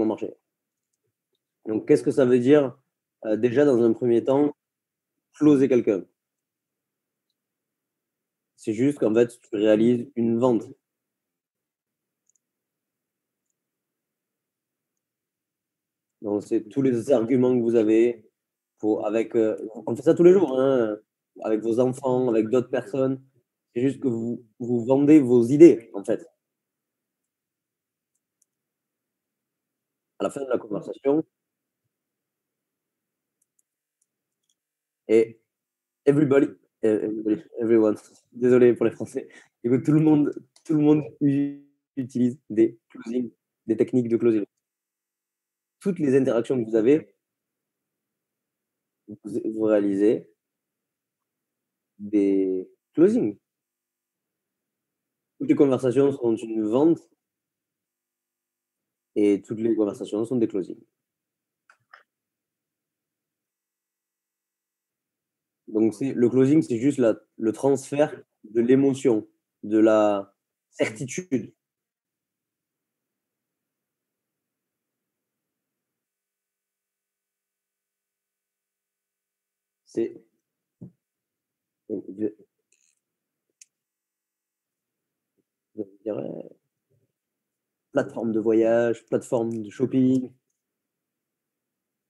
marcher. Donc, qu'est-ce que ça veut dire déjà dans un premier temps, closer quelqu'un? C'est juste qu'en fait, tu réalises une vente. Donc, c'est tous les arguments que vous avez pour avec, on fait ça tous les jours, hein, avec vos enfants, avec d'autres personnes. C'est juste que vous vendez vos idées, en fait. À la fin de la conversation et everybody, everyone, désolé pour les français. Et que tout le monde utilise des closing, des techniques de closing. Toutes les interactions que vous avez, vous réalisez des closings. Toutes les conversations sont une vente et toutes les conversations sont des closings. Donc c'est le closing, c'est juste le transfert de l'émotion, de la certitude. C'est je je dirais plateforme de voyage, plateforme de shopping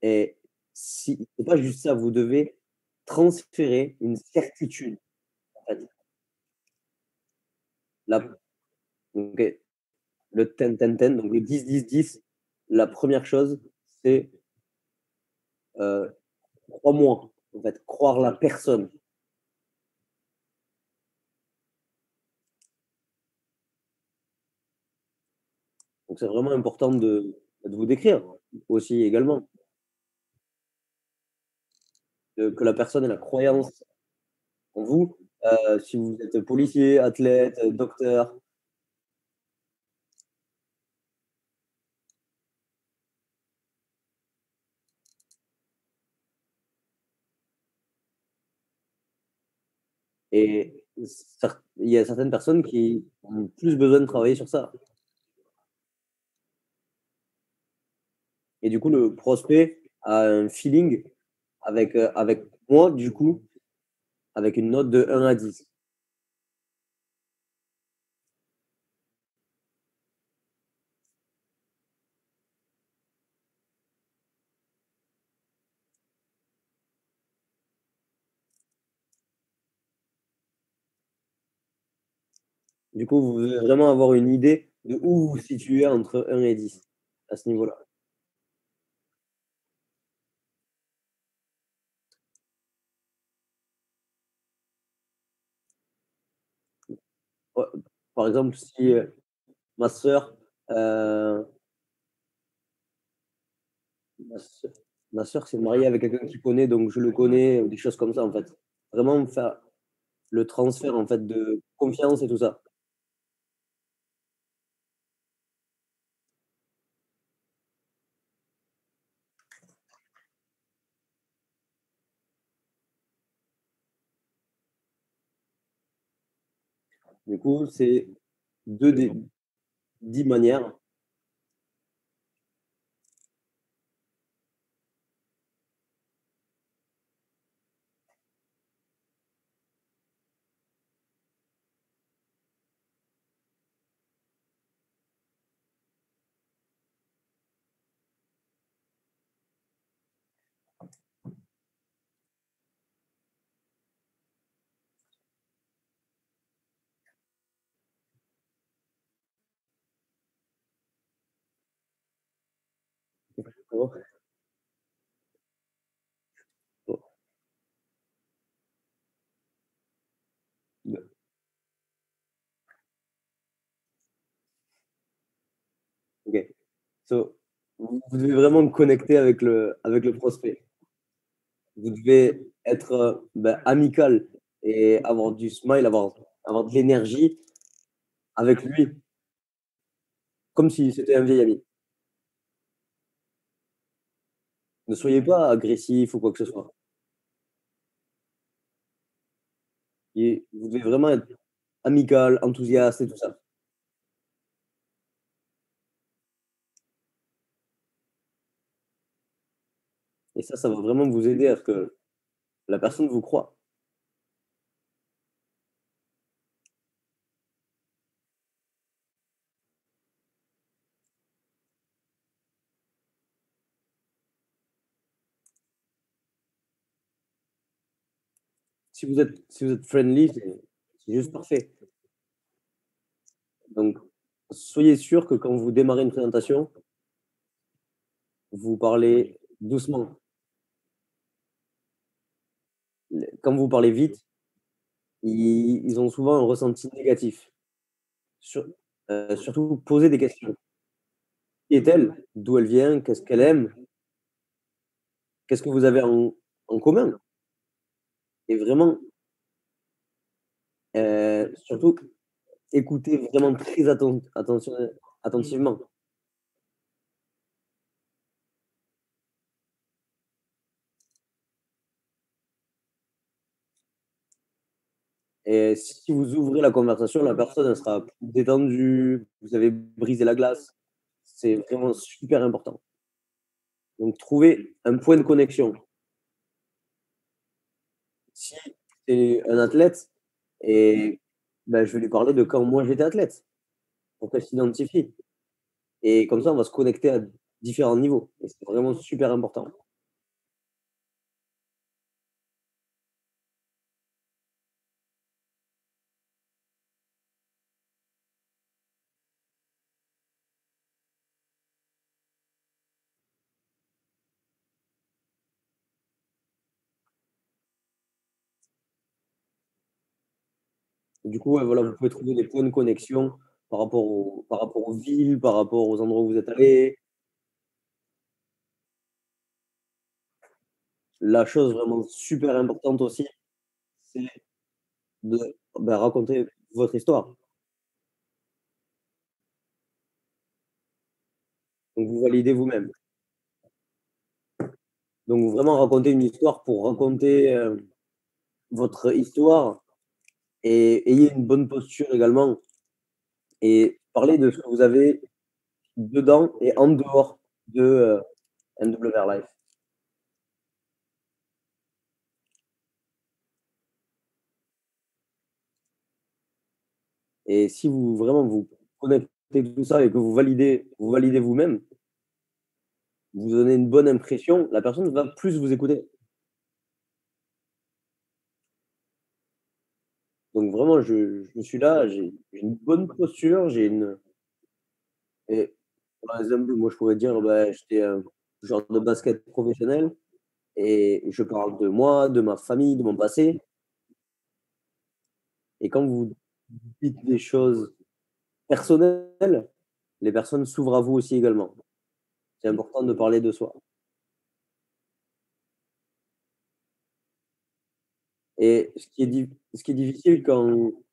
et si c'est pas juste ça, vous devez transférer une certitude, en fait. La OK, le 10-10-10, donc le 10-10-10, la première chose, c'est, heu, crois-moi, en fait, croire la personne. Donc c'est vraiment important de vous décrire aussi également, que la personne ait la croyance en vous, si vous êtes policier, athlète, docteur et il y a certaines personnes qui ont plus besoin de travailler sur ça et du coup, le prospect a un feeling avec moi, du coup, avec une note de 1 à 10. Du coup, vous devez vraiment avoir une idée de où vous vous situez entre 1 et 10 à ce niveau-là. Ouais, par exemple, si, ma sœur, heu, ma sœur ma sœur s'est mariée avec quelqu'un qui connaît, donc je le connais, ou des choses comme ça, en fait. Vraiment faire le transfert, en fait, de confiance et tout ça. Du coup, c'est 2 des 10 manières. Oh, oh, OK. So, vous devez vraiment connecter avec le prospect. Vous devez être, bah, amical et avoir du smile, avoir de l'énergie avec lui, comme si c'était un vieil ami. Ne soyez pas agressif ou quoi que ce soit et vous devez vraiment être amical, enthousiaste et tout ça. et ça va vraiment vous aider à ce que la personne vous croit. Si vous êtes friendly, c'est juste parfait. Donc soyez sûr que quand vous démarrez une présentation, vous parlez doucement. Quand vous parlez vite, ils ont souvent un ressenti négatif. Sur surtout poser des questions. Qui est-elle? D'où elle vient? Qu'est-ce qu'elle aime? Qu'est-ce que vous avez en commun? Et vraiment, surtout écoutez vraiment très attentivement. Et si vous ouvrez la conversation, la personne, elle sera plus détendue, vous avez brisé la glace. C'est vraiment super important. Donc trouver un point de connexion. Si c'est un athlète et bah, je vais lui parler de quand moi j'étais athlète, pour qu'elle s'identifie et comme ça on va se connecter à différents niveaux et c'est vraiment super important. Et du coup, ouais, voilà, vous pouvez trouver des points de connexion par rapport aux villes, par rapport aux endroits où vous êtes allés. La chose vraiment super importante aussi, c'est de, bah, raconter votre histoire. Donc vous validez vous-même. Donc vraiment raconter une histoire pour raconter, votre histoire et ayez une bonne posture également et parler de ce que vous avez dedans et en dehors de, NWR Life. Et si vous vraiment vous connectez tout ça et que vous validez vous-même, vous donnez une bonne impression, la personne va plus vous écouter. Donc vraiment, je suis là, j'ai une bonne posture, j'ai une et par exemple, moi, je pourrais dire, bah, j'étais, joueur de basket professionnel et je parle de moi, de ma famille, de mon passé et quand vous dites des choses personnelles, les personnes s'ouvrent à vous aussi également. C'est important de parler de soi et ce qui est difficile quand vous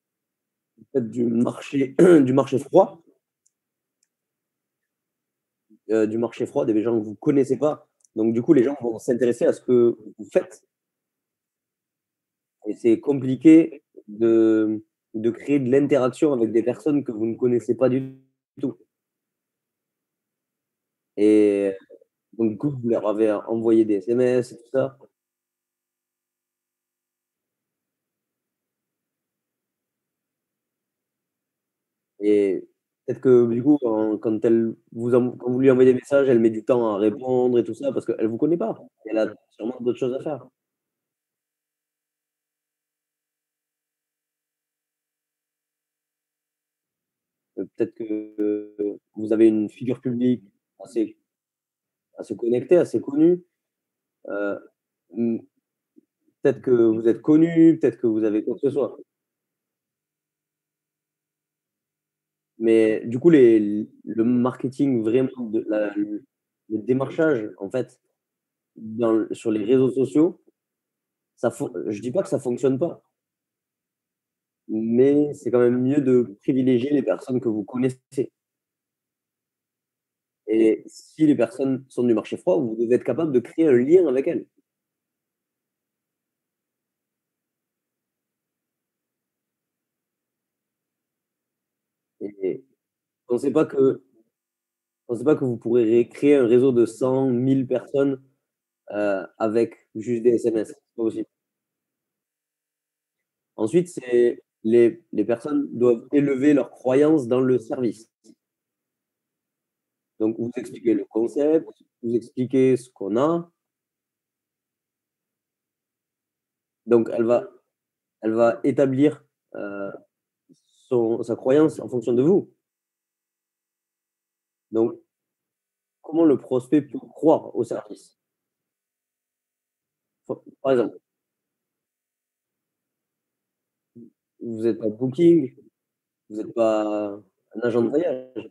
faites du marché du marché froid, des gens que vous connaissez pas, donc du coup, les gens vont s'intéresser à ce que vous faites et c'est compliqué de créer de l'interaction avec des personnes que vous ne connaissez pas du tout et donc du coup, vous leur avez envoyé des SMS et tout ça et peut-être que du coup, quand vous lui envoyez des messages, elle met du temps à répondre et tout ça parce qu'elle vous connaît pas. Elle a sûrement d'autres choses à faire. Peut-être que vous avez une figure publique assez assez connectée, assez connue, heu, mmh, peut-être que vous êtes connu, peut-être que vous avez quoi que ce soit. Mais du coup, le marketing vraiment le démarchage, en fait, sur les réseaux sociaux, je dis pas que ça fonctionne pas, mais c'est quand même mieux de privilégier les personnes que vous connaissez et si les personnes sont du marché froid, vous devez être capable de créer un lien avec elles et pensez pas que pensez pas que vous pourrez créer un réseau de 100 000 personnes avec juste des SMS, c'est pas possible. Ensuite, c'est les personnes doivent élever leurs croyances dans le service. Donc vous expliquez le concept, vous expliquez ce qu'on a, donc elle va établir, heu, son sa croyance en fonction de vous. Donc comment le prospect peut croire au service? Par exemple, vous êtes pas Booking, vous êtes pas un agent de voyage.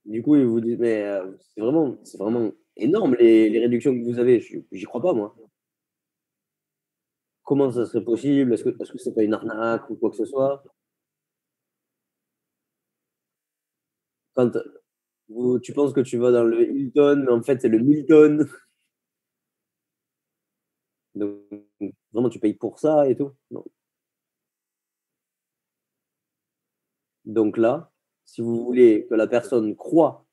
Du coup, ils vous disent: «Mais, c'est vraiment énorme les réductions que vous avez». J'y crois pas moi. Comment ça serait possible? Est-ce que c'est pas une arnaque ou quoi que ce soit? Quand tu penses que tu vas dans le Hilton, mais en fait, c'est le Milton. Donc vraiment, tu payes pour ça et tout? Non. Donc là, si vous voulez que la personne croie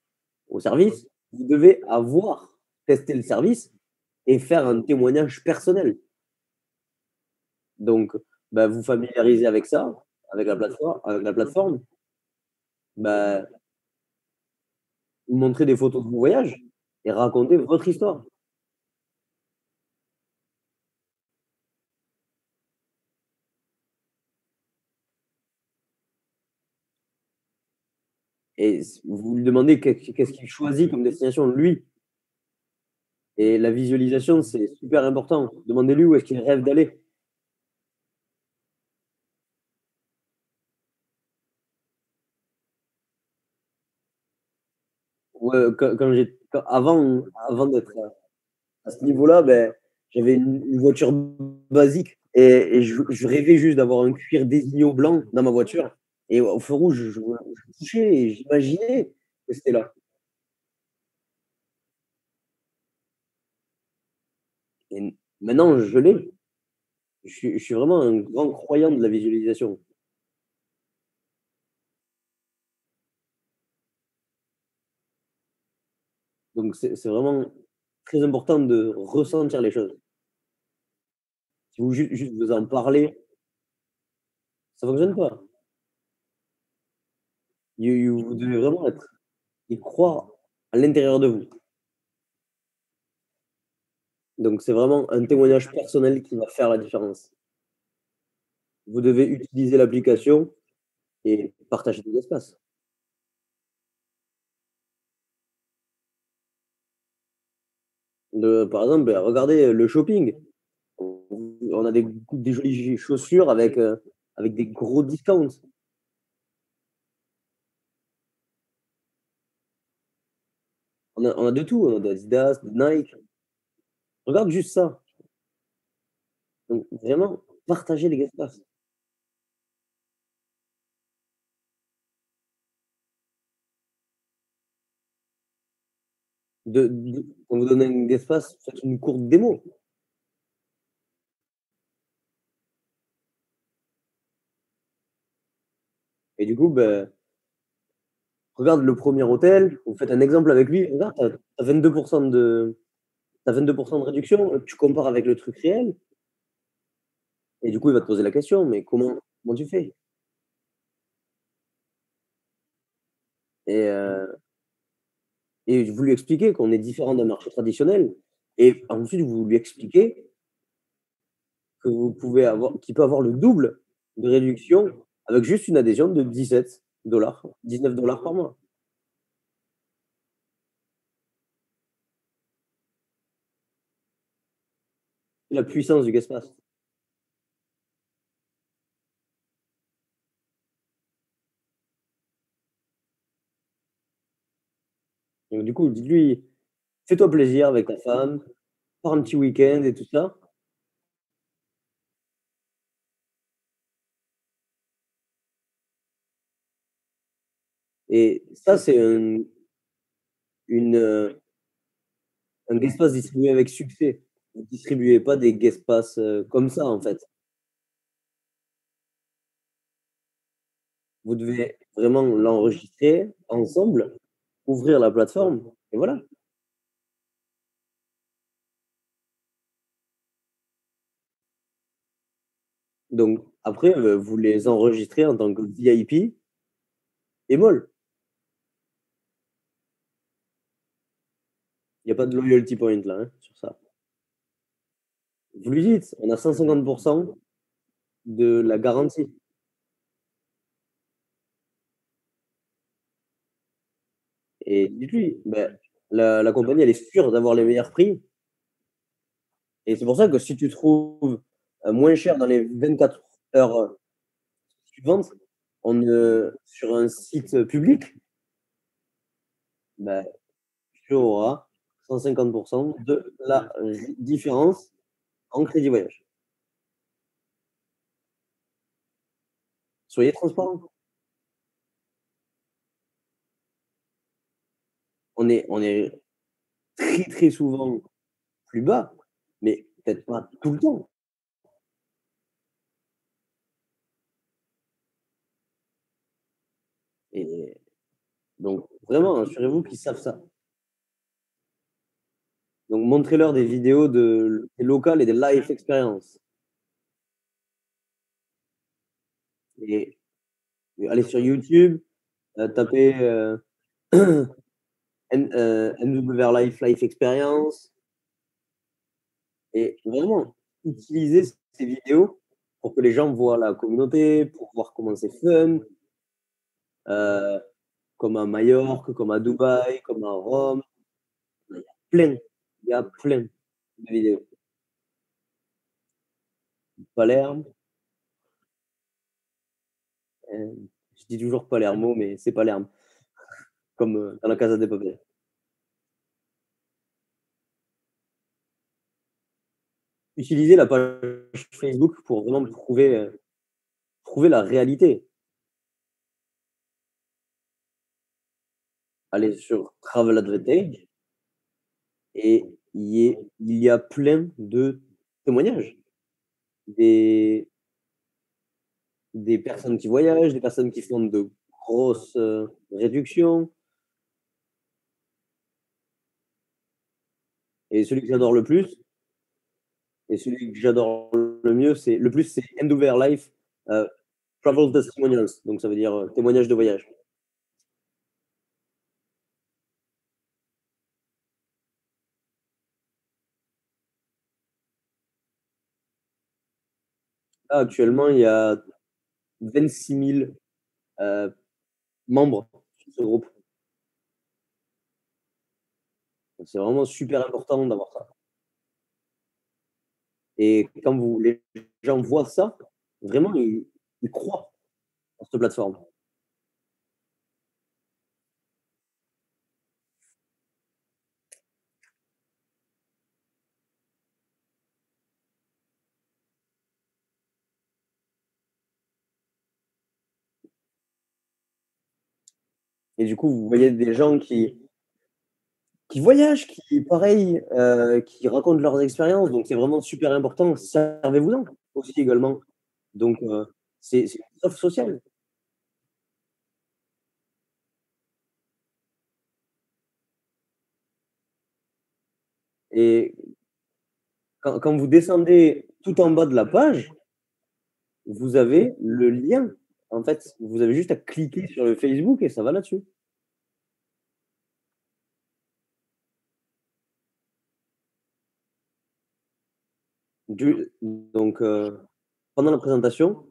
au service, vous devez avoir testé le service et faire un témoignage personnel. Donc, bah, vous familiariser avec ça, avec la plateforme, bah, vous montrez des photos de vos voyages et racontez votre histoire. Et vous lui demandez qu'est-ce qu'il choisit comme destination lui. Et la visualisation, c'est super important. Demandez-lui où est-ce qu'il rêve d'aller. Ouais, avant d'être à ce niveau-là, ben, j'avais une voiture basique et je rêvais juste d'avoir un cuir désigné au blanc dans ma voiture et au feu rouge, je touchais et j'imaginais que c'était là. Et maintenant, je l'ai. Je suis vraiment un grand croyant de la visualisation. Donc c'est vraiment très important de ressentir les choses. Si vous juste vous en parlez, ça fonctionne pas. Vous devez vraiment y croire à l'intérieur de vous. Donc c'est vraiment un témoignage personnel qui va faire la différence. Vous devez utiliser l'application et partager des espaces. Par exemple, bah, regardez le shopping. On a des jolies chaussures avec des gros discounts. On a de tout, on a d'Adidas, de Nike. Regarde juste ça. Donc vraiment, partagez les espaces. Quand vous donnez un espace, faites une courte démo. Et du coup, beh, regarde le premier hôtel, vous faites un exemple avec lui. Regarde, tu as 22 de tu 22 de réduction, tu compares avec le truc réel et du coup, il va te poser la question: «Mais comment tu fais?» et vous lui expliquez qu'on est différent d'un marché traditionnel et ensuite vous lui expliquez que vous pouvez avoir qu'il peut avoir le double de réduction avec juste une adhésion de 17 $, 19 $ par mois. La puissance du Guestpass. Donc du coup, dites-lui: «Fais-toi plaisir avec ta femme, pars un petit week-end et tout ça» et ça, c'est une, un Guestpass distribué avec succès. Vous distribuez pas des Guestpass, comme ça, en fait. Vous devez vraiment l'enregistrer ensemble, ouvrir la plateforme et voilà. Donc après, vous les enregistrez en tant que VIP et molles. Il y a pas de loyalty point là, hein, sur ça. Vous lui dites: «On a 150 de la garantie» et dites-lui: «Beh, la compagnie, elle est sûre d'avoir les meilleurs prix et c'est pour ça que si tu trouves, moins cher dans les 24 heures, suivantes, sur un site, public, bah, tu auras 150 de la différence en crédit voyage». Soyez transparent. On est très, très souvent plus bas, mais peut-être pas tout le temps et donc vraiment, assurez-vous qu'ils savent ça. Donc montrez-leur des vidéos des locales et des live expériences et allez sur YouTube, tapez, NWR Life Experience et vraiment utilisez ces vidéos pour que les gens voient la communauté, pour voir comment c'est fun, heu, comme à Majorque, comme à Dubaï, comme à Rome. Il y a plein, il y a plein de vidéos. Palerme, je dis toujours Palermo, mais c'est Palerme, comme, dans La Casa de Papel. Utilisez la page Facebook pour vraiment prouver la réalité. Allez sur Travel Advantage et il y a plein de témoignages. Des des personnes qui voyagent, des personnes qui font de grosses, réductions et celui que j'adore le plus et celui que j'adore le plus, c'est Endover Life, heu, Travel Testimonials, donc ça veut dire, témoignages de voyage. Là, actuellement, il y a 26 000 heu, membres sur ce groupe. Donc c'est vraiment super important d'avoir ça et quand les gens voient ça, vraiment ils croient en cette plateforme et du coup, vous voyez des gens qui voyagent, qui pareil, qui racontent leurs expériences, donc c'est vraiment super important. Servez-vous-en aussi également. Donc c'est une offre sociale et quand vous descendez tout en bas de la page, vous avez le lien. En fait, vous avez juste à cliquer sur le Facebook et ça va là-dessus. Donc pendant la présentation,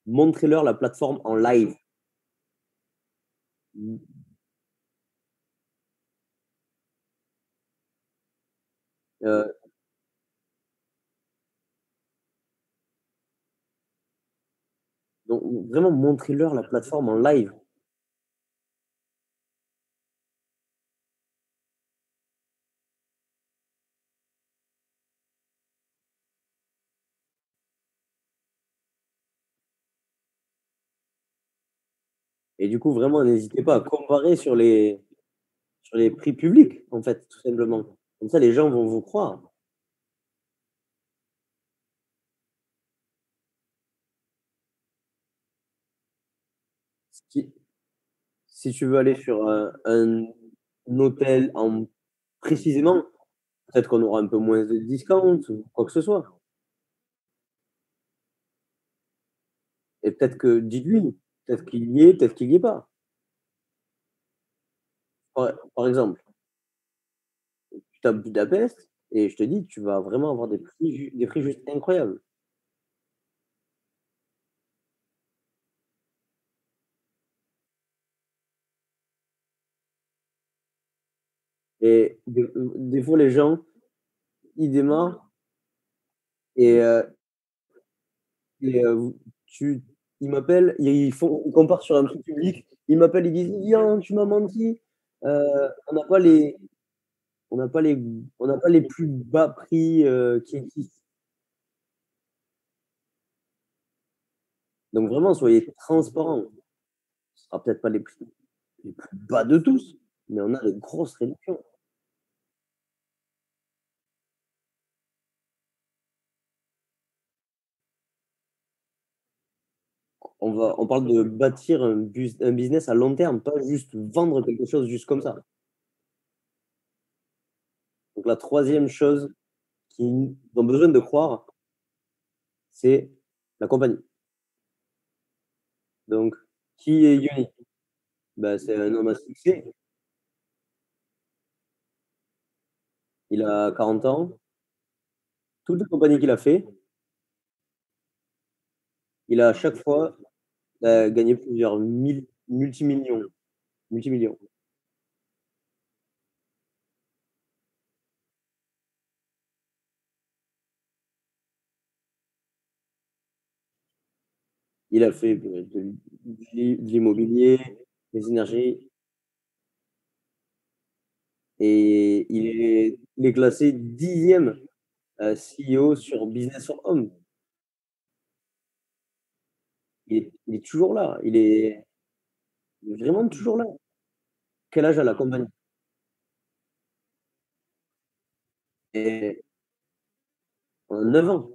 montrez-leur la plateforme en live. Mmh, donc vraiment montrez-leur la plateforme en live et du coup, vraiment n'hésitez pas à comparer sur les prix publics, en fait, tout simplement. Comme ça, les gens vont vous croire. Si si tu veux aller sur un hôtel en précisément, peut-être qu'on aura un peu moins de discount ou quoi que ce soit et peut-être que dites-lui, peut-être qu'il y est, peut-être qu'il y est pas. Par exemple, tu tapes Budapest et je te dis, tu vas vraiment avoir des prix juste incroyables et des fois les gens, ils démarrent et vous tu ils m'appellent, ils comparent sur un truc public, ils m'appellent, ils disent: «Viens, tu m'as menti, heu, on n'a pas les on n'a pas les on n'a pas les plus bas prix, qui existent». Donc vraiment, soyez transparents. Ce sera peut-être pas les plus bas de tous, mais on a de grosses réductions. On parle de bâtir un business à long terme, pas juste vendre quelque chose juste comme ça. Donc la troisième chose qu'ils ont besoin de croire, c'est la compagnie. Donc qui est Yoni? Bah, c'est un homme à succès. Il a 40 ans. Toutes les compagnies qu'il a fait, il a à chaque fois, gagné plusieurs multimillions, multimillions. Il a fait de l'immobilier, des énergies et il est classé 10e, CEO sur Business.com. Il est toujours là, il est vraiment toujours là. Quel âge a la compagnie? Et en 9 ans.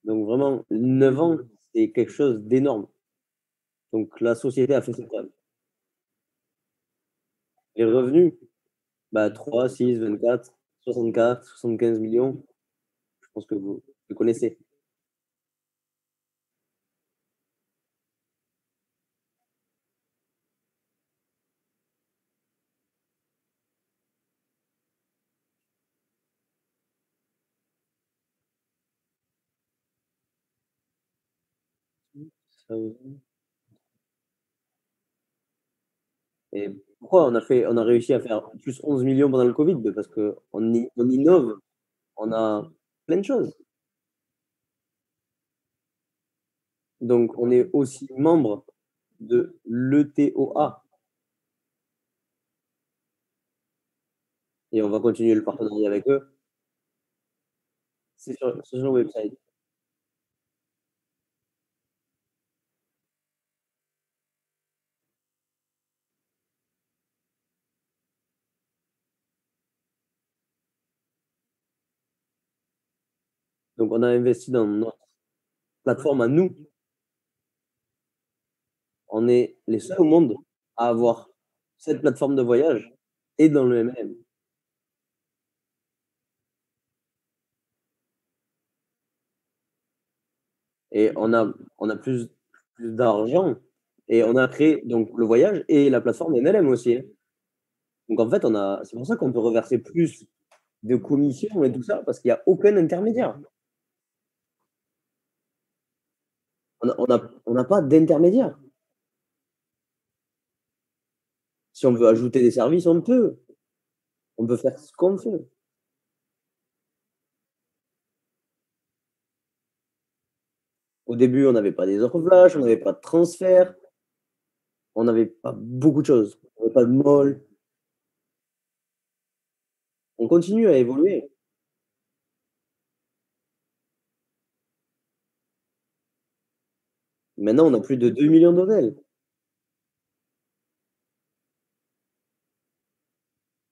Donc vraiment 9 ans, c'est quelque chose d'énorme. Donc la société a fait ses preuves. Les revenus, bah 3, 6, 24, 64, 75 millions. Je pense que vous le connaissez. Ça vous et pourquoi on a réussi à faire plus 11 millions pendant le Covid? Parce qu'on innove, on a plein de choses. Donc on est aussi membre de l'ETOA et on va continuer le partenariat avec eux. C'est sur le website. Donc on a investi dans notre plateforme à nous. On est les seuls au monde à avoir cette plateforme de voyage et dans le MLM et on a plus d'argent et on a créé donc le voyage et la plateforme MLM aussi, hein. Donc en fait, c'est pour ça qu'on peut reverser plus de commissions et tout ça, parce qu'il y a aucun intermédiaire. On n'a pas d'intermédiaire. Si on veut ajouter des services, on peut. On peut faire ce qu'on veut. Au début, on n'avait pas des offres flash, on n'avait pas de transfert, on n'avait pas beaucoup de choses. On n'avait pas de mall. On continue à évoluer. Maintenant, on a plus de 2 millions d'hôtels.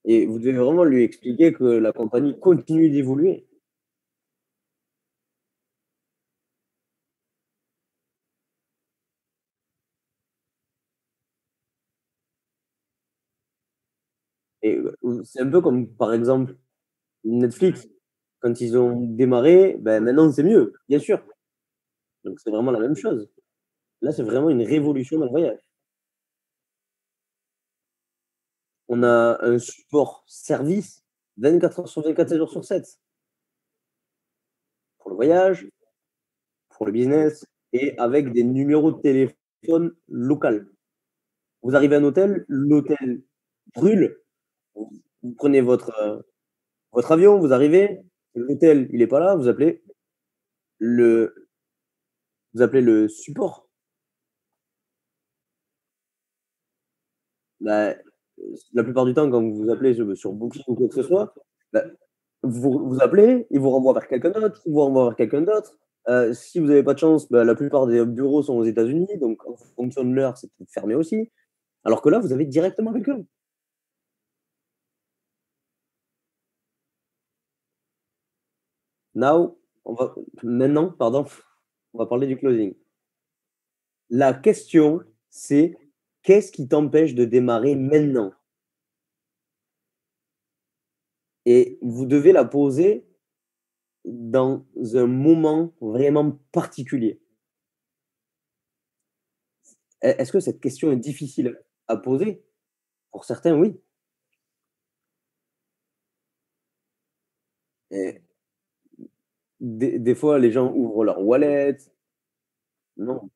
et vous devez vraiment lui expliquer que la compagnie continue d'évoluer. Et c'est un peu comme, par exemple, Netflix. Quand ils ont démarré, ben, maintenant c'est mieux, bien sûr. Donc c'est vraiment la même chose. Là, c'est vraiment une révolution dans le voyage. On a un support service 24 heures sur 24, 7 jours sur 7 pour le voyage, pour le business et avec des numéros de téléphone local. Vous arrivez à un hôtel, l'hôtel brûle, vous prenez votre avion, vous arrivez, l'hôtel, il est pas là, le vous appelez le support. Bah, la plupart du temps, quand vous appelez sur Booking ou quoi que ce soit, bah, vous appelez, ils vous renvoient vers quelqu'un d'autre, ils vous renvoient vers quelqu'un d'autre. Si vous avez pas de chance, bah, la plupart des bureaux sont aux États-Unis, donc en fonction de l'heure, c'est peut-être fermé aussi. Alors que là, vous avez directement quelqu'un. Now, on va maintenant, pardon, on va parler du closing. La question, c'est: qu'est-ce qui t'empêche de démarrer maintenant? Et vous devez la poser dans un moment vraiment particulier. Est-ce que cette question est difficile à poser? Pour certains, oui. Et des fois, les gens ouvrent leur wallet. Non,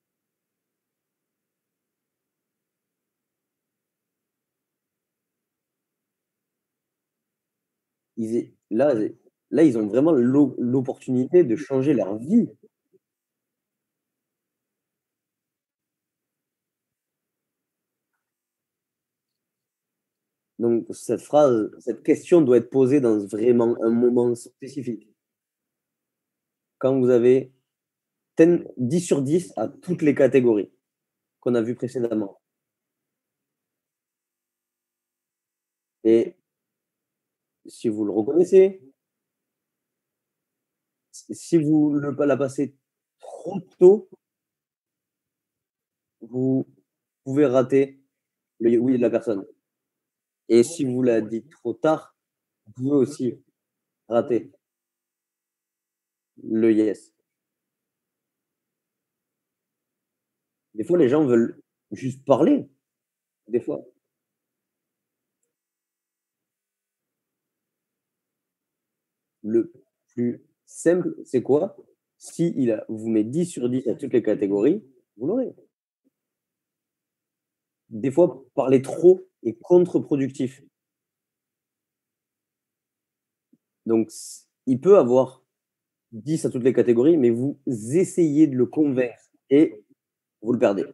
là, ils ont vraiment l'opportunité de changer leur vie. Donc cette question doit être posée dans vraiment un moment spécifique. Quand vous avez 10 sur 10 à toutes les catégories qu'on a vues précédemment. Et si vous le reconnaissez, si vous la passez trop tôt, vous pouvez rater le oui de la personne. Et si vous la dites trop tard, vous pouvez aussi rater le yes. Des fois, les gens veulent juste parler, des fois. Le plus simple, c'est quoi? Si vous met 10 sur 10 à toutes les catégories, vous l'aurez. Des fois, parler trop est contre-productif. Donc, il peut avoir 10 à toutes les catégories, mais vous essayez de le convaincre et vous le perdez.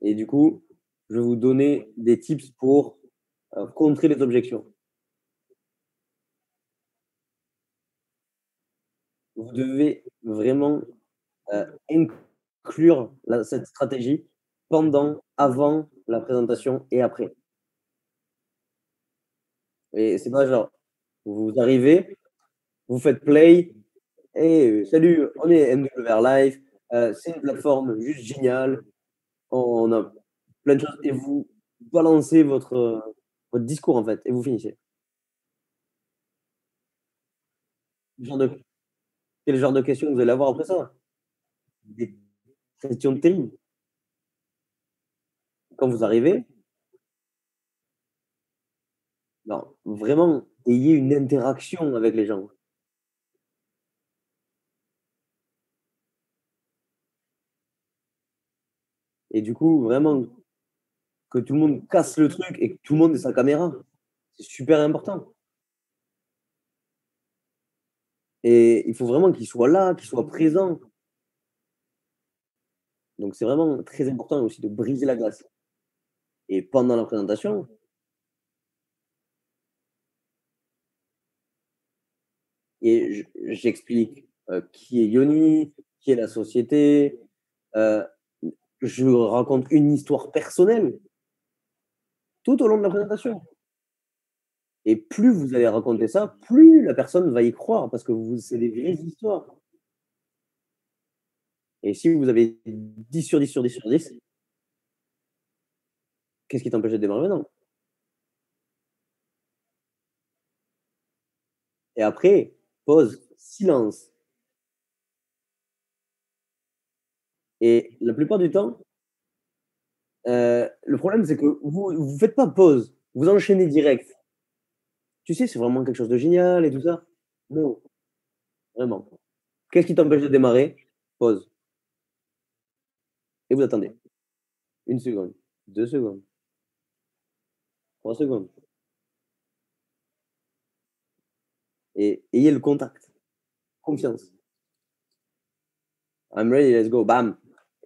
Et du coup, je vais vous donner des tips pour contrer les objections. Vous devez vraiment inclure cette stratégie pendant, avant la présentation et après. Et c'est pas genre, vous arrivez, vous faites play et salut, on est MWR Live, c'est une plateforme juste géniale, on a plein de choses et vous balancez votre discours en fait et vous finissez. Le genre de Quel genre de questions vous allez avoir après ça? Des questions terribles. Quand vous arrivez, non, vraiment, ayez une interaction avec les gens. Et du coup, vraiment, que tout le monde casse le truc et que tout le monde ait sa caméra. C'est super important. Et il faut vraiment qu'il soit là, qu'il soit présent. Donc c'est vraiment très important aussi de briser la glace. Et pendant la présentation, j'explique qui est Yoni, qui est la société. euh, je raconte une histoire personnelle. tout au long de la présentation. Et plus vous allez raconter ça, plus la personne va y croire parce que vous c'est des vraies histoires. Et si vous avez 10 sur 10 sur 10 sur 10, qu'est-ce qui t'empêche de démarrer maintenant? Et après, pause, silence. Et la plupart du temps, le problème, c'est que vous faites pas pause, vous enchaînez direct. Tu sais, c'est vraiment quelque chose de génial et tout ça. Non, vraiment. Qu'est-ce qui t'empêche de démarrer? Pause et vous attendez. 1 seconde, 2 secondes, 3 secondes et ayez le contact, confiance. I'm ready, let's go, bam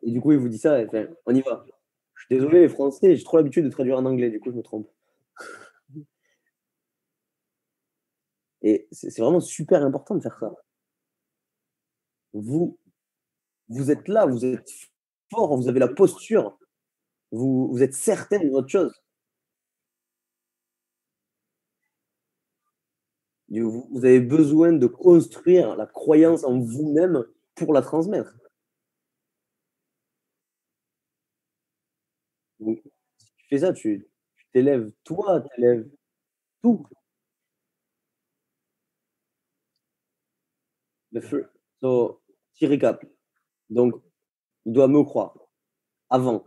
et du coup, il vous dit ça et fait: «On y va». Je suis désolé les Français, j'ai trop l'habitude de traduire en anglais, du coup, je me trompe et c'est vraiment super important de faire ça. Vous vous êtes là, vous êtes fort, vous avez la posture, vous êtes certain de votre chose. Vous avez besoin de construire la croyance en vous-même pour la transmettre. Donc si tu fais ça, tu t'élèves toi, tu élèves tout. Le feu. So, petit récap. Donc, il doit me croire avant,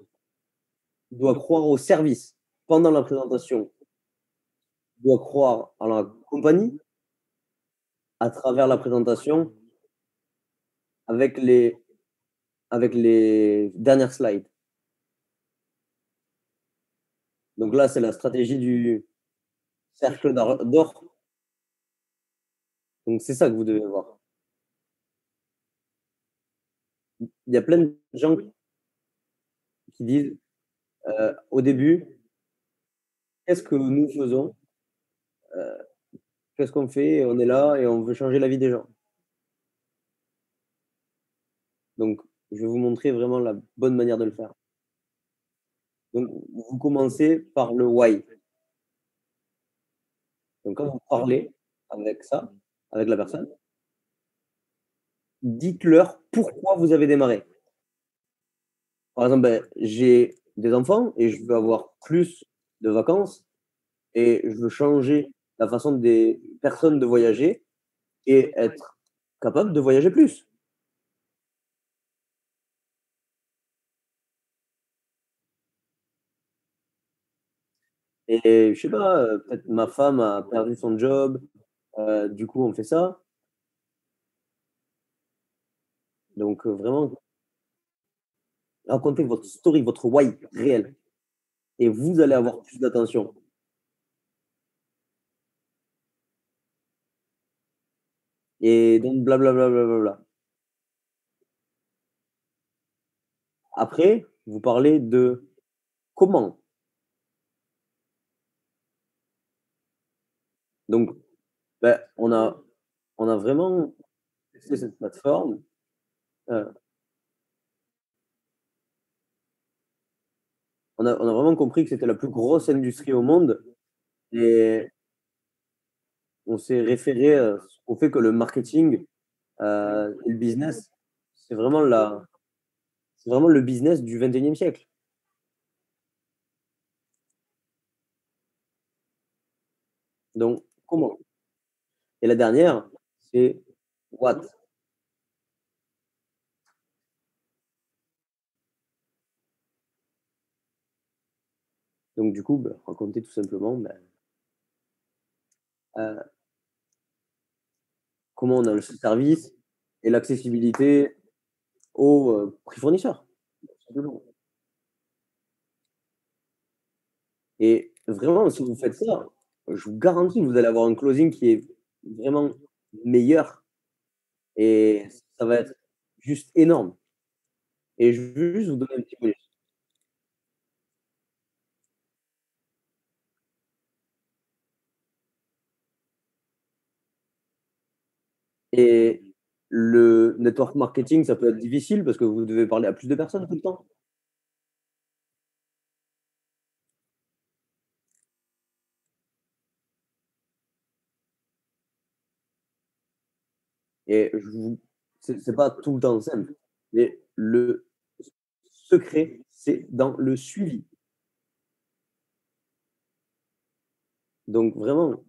il doit croire au service pendant la présentation, il doit croire à la compagnie à travers la présentation avec les avec les dernières slides. Donc là, c'est la stratégie du cercle d'or. Donc c'est ça que vous devez voir. Il y a plein de gens qui disent, au début: «Qu'est-ce que nous faisons? Heu, qu'est-ce qu'on fait? On est là et on veut changer la vie des gens». Donc je vais vous montrer vraiment la bonne manière de le faire. Donc vous commencez par le why. Donc quand vous parlez avec ça, avec la personne, dites-leur pourquoi vous avez démarré. Par exemple, j'ai des enfants et je veux avoir plus de vacances et je veux changer la façon des personnes de voyager et être capable de voyager plus. Et je sais pas, peut-être ma femme a perdu son job, du coup on fait ça. Donc vraiment racontez votre story, votre why réel et vous allez avoir plus d'attention et donc blablabla. Après, vous parlez de comment. Donc, on a vraiment testé cette plateforme, heu, on a vraiment compris que c'était la plus grosse industrie au monde et on s'est référé, au fait que le marketing, et le business, c'est vraiment la c'est vraiment le business du 21e siècle. Donc comment? Et la dernière, c'est what. Donc du coup, raconter tout simplement, heu, comment on a le service et l'accessibilité aux, prix fournisseurs, tout simplement. Et vraiment, si vous faites ça, je vous garantis que vous allez avoir un closing qui est vraiment meilleur et ça va être juste énorme. Et je veux juste vous donner un petit bonus. Et le network marketing, ça peut être difficile parce que vous devez parler à plus de personnes tout le temps. Et c'est pas tout le temps simple, mais le secret, c'est dans le suivi. Donc vraiment,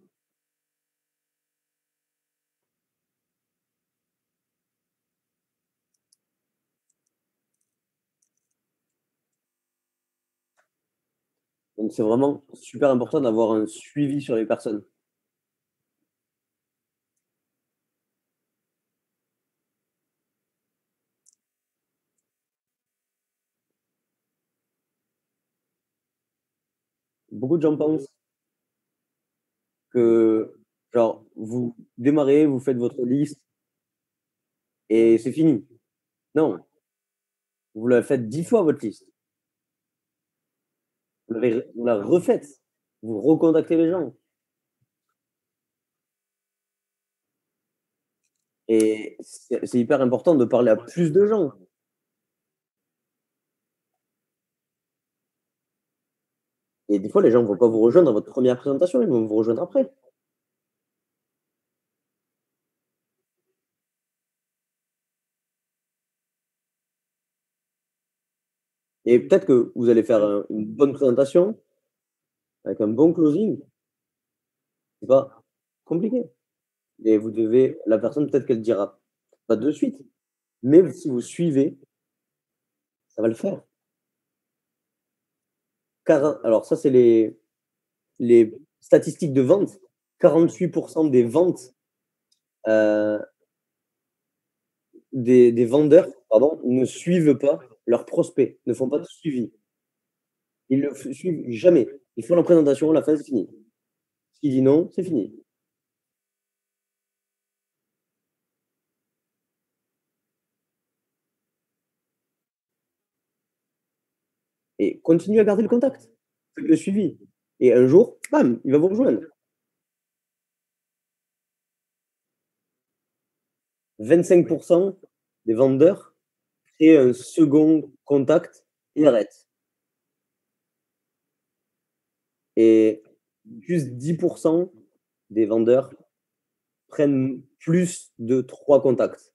donc c'est vraiment super important d'avoir un suivi sur les personnes. Beaucoup de gens pensent que, genre, vous démarrez, vous faites votre liste et c'est fini. Non, vous la faites 10 fois votre liste. Vous la refaites. Vous recontactez les gens et c'est hyper important de parler à plus de gens. Et des fois, les gens vont pas vous rejoindre à votre première présentation, ils vont vous rejoindre après. Et peut-être que vous allez faire une bonne présentation avec un bon closing, c'est pas compliqué. Et vous devez, la personne, peut-être qu'elle dira pas de suite, mais si vous suivez, ça va le faire. Car, alors ça, c'est les statistiques de vente. 48% des ventes, euh, des vendeurs, pardon, ne suivent pas leurs prospects, ne font pas de suivi. Ils ne suivent jamais. Ils font la présentation, la fin, c'est fini. S'il dit non, c'est fini. Et continuez à garder le contact. Faites le suivi. Et un jour, bam, il va vous rejoindre. 25% des vendeurs créent un second contact et arrêtent. Et juste 10% des vendeurs prennent plus de 3 contacts.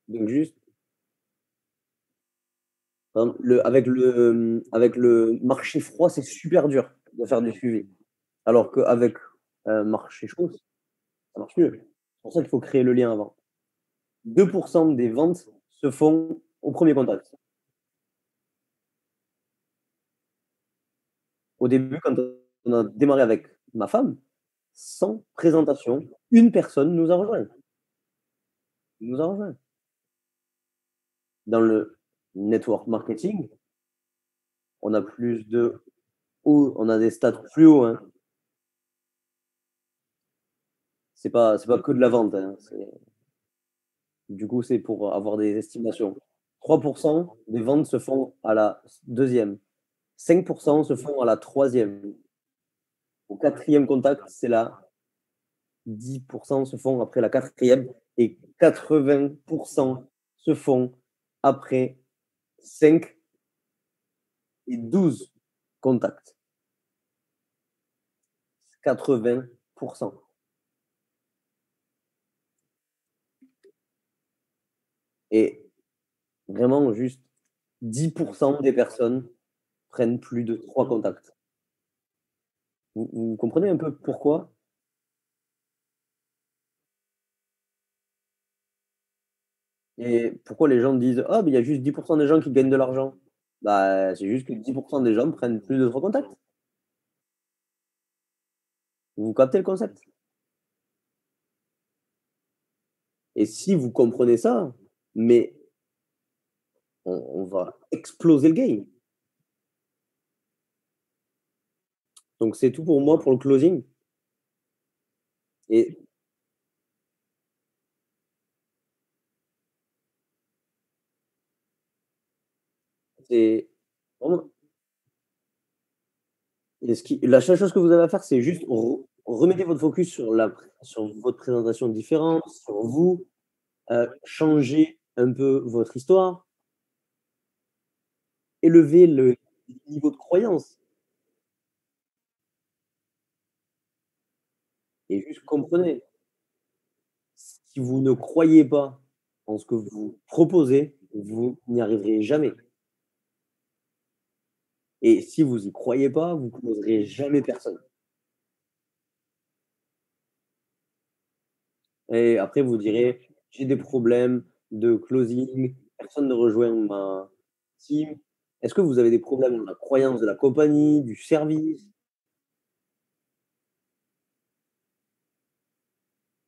Donc juste, hein, avec le marché froid, c'est super dur de faire du suivi. Alors qu'avec un marché chaud, ça marche mieux. C'est pour ça qu'il faut créer le lien avant. 2% des ventes se font au premier contact. Au début, quand on a démarré avec ma femme, sans présentation, une personne nous a rejoint. Nous a rejoint. Dans le network marketing, on a plus de on a des stats plus hauts, hein. C'est pas que de la vente, hein. Du coup, c'est pour avoir des estimations. 3% des ventes se font à la deuxième. 5% se font à la troisième. Au quatrième contact, c'est là. 10% se font après la quatrième et 80% se font après 5 et 12 contacts. 80%. Et vraiment, juste 10% des personnes prennent plus de 3 contacts. Vous comprenez un peu pourquoi? Et pourquoi les gens disent: «Ah, mais il y a juste 10% des gens qui gagnent de l'argent». Bah, c'est juste que 10% des gens prennent plus de 3 contacts. Vous captez le concept? Et si vous comprenez ça, mais on va exploser le game. Donc c'est tout pour moi pour le closing. Et c'est vraiment, et la seule chose que vous avez à faire, c'est juste remettez votre focus sur votre présentation différente, sur vous, changez un peu votre histoire. élever le niveau de croyance et juste comprenez, si vous ne croyez pas en ce que vous proposez, vous n'y arriverez jamais et si vous y croyez pas, vous closerez jamais personne et après vous direz: «J'ai des problèmes de closing, personne ne rejoint ma team». Est-ce que vous avez des problèmes dans la croyance de la compagnie, du service?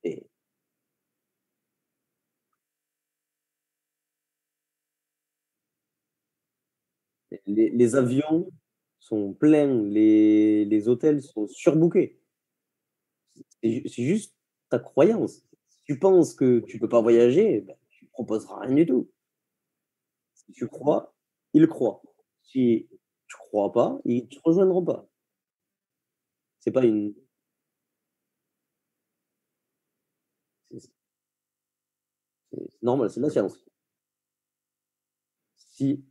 Et les avions sont pleins, les hôtels sont surbookés. C'est juste ta croyance. Si tu penses que tu peux pas voyager, bah, tu proposeras rien du tout. Si tu crois, ils croient. Si tu crois pas, ils te rejoindront pas. C'est pas une c'est normal, c'est de la science. Si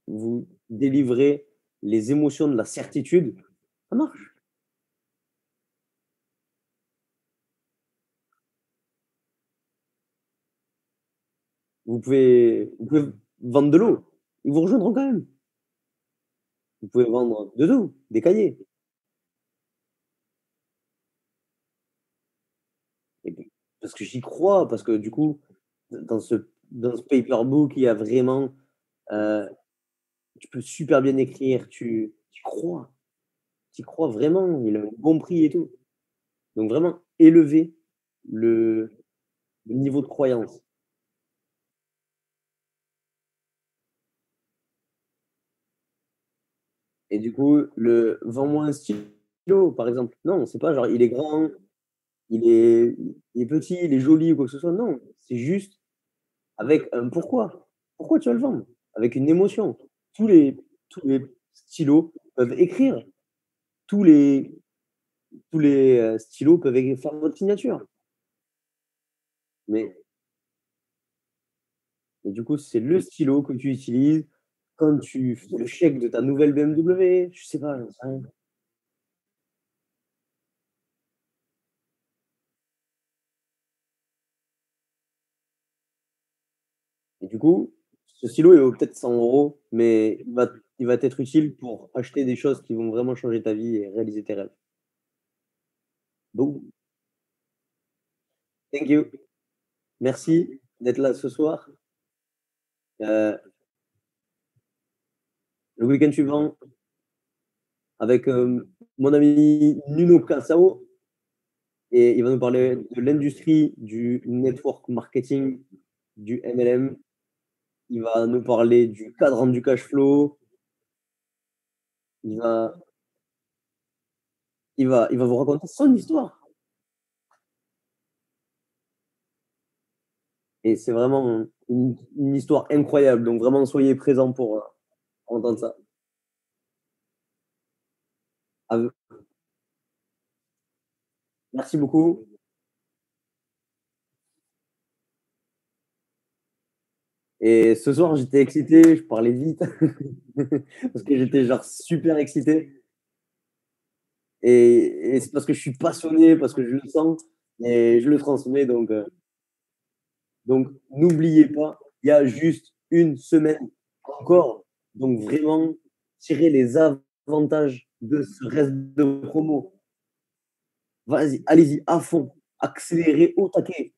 vous délivrez les émotions de la certitude, ça marche. Vous pouvez vendre de l'eau, ils vous rejoindront quand même. Vous pouvez vendre de tout, des cahiers et puis parce que j'y crois, parce que du coup, dans ce paperbook, il y a vraiment, heu, tu peux super bien écrire, tu y crois vraiment, il a un bon prix et tout. Donc vraiment élever le le niveau de croyance et du coup, le vends-moi un stylo, par exemple. Non, c'est pas genre il est grand, il est petit, il est joli ou quoi que ce soit. Non, c'est juste avec un pourquoi. Pourquoi tu vas le vendre? Avec une émotion. Tous les stylos peuvent écrire. Tous les tous les stylos peuvent faire votre signature. Mais et du coup, c'est le stylo que tu utilises quand tu fais le chèque de ta nouvelle BMW, je sais pas, j'en sais rien. Et du coup, ce stylo, il vaut peut-être 100 €, mais il va t'être utile pour acheter des choses qui vont vraiment changer ta vie et réaliser tes rêves. Donc, thank you. Merci d'être là ce soir. Heu, le week-end suivant avec, mon ami Nuno Cassao et il va nous parler de l'industrie du network marketing, du MLM. Il va nous parler du cadran du cash flow. Il va il va vous raconter son histoire et c'est vraiment une histoire incroyable, donc vraiment soyez présents pour entendre ça. À v Merci beaucoup et ce soir, j'étais excité, je parlais vite parce que j'étais genre super excité et c'est parce que je suis passionné, parce que je le sens et je le transmets donc n'oubliez pas, il y a juste une semaine encore, donc vraiment tirez les avantages de ce reste de promo. Vas-y, allez-y à fond, accélérez au taquet.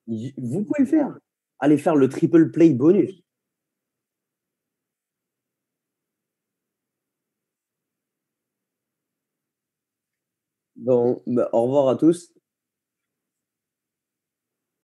Vous pouvez le faire. Allez faire le triple play bonus. Bon, bah, au revoir à tous.